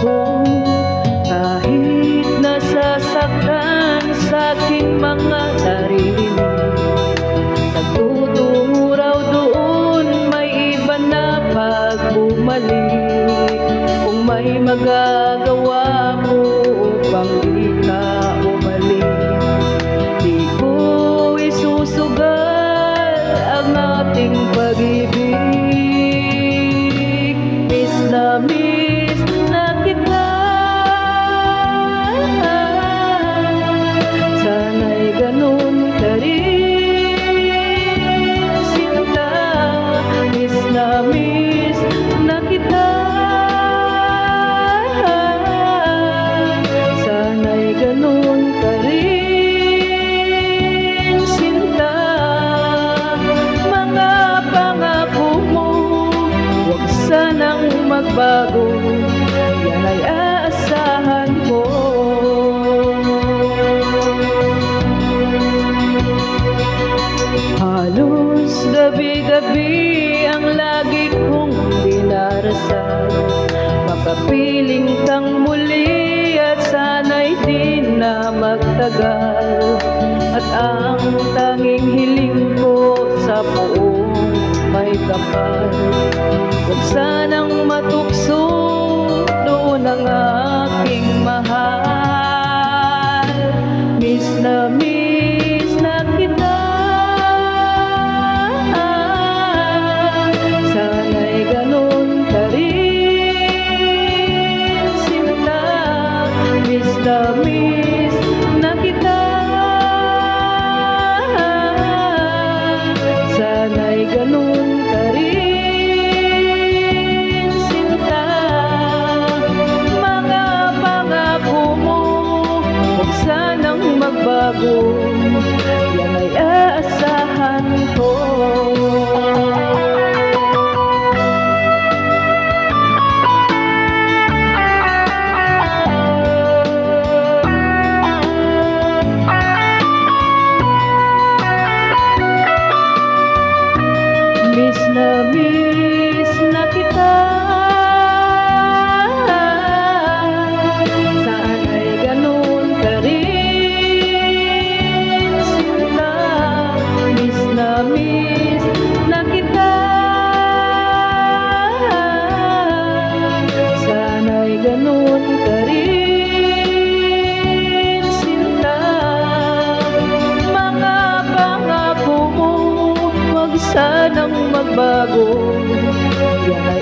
mo. Kahit nasasaktan sa'king mga naririnig, nagtutungo raw doon may iba na pag bumalik. Kung may magagawa ko upang di ka umalik, di ko isusugal ang ating pag-ibig. Miss na kita, sana'y ganun ka rin, sinta. Miss na kita, sana'y ganun ka rin, sinta. Mga pangako mo, huwag sanang magbago, yan ay aasahan ko. Halos gabi-gabi ang lagi kong dinarasal, makapiling kang muli at sana'y di na magtagal. At ang tanging hiling ko sa buong may kapal, huwag sanang matukso doon ang aking mahal. Miss na kita, sana'y ganun ka rin, sinta. Miss na kita, sana'y ganun ka rin, sinta. Mga pangako mo, huwag sanang magbago, yan ay aasahan ko. Miss na kita, sana'y ganun ka rin, sinta. Miss na kita, sana'y ganun ka rin, sinta. Mga pangako mo, huwag sanang magbago, yan ay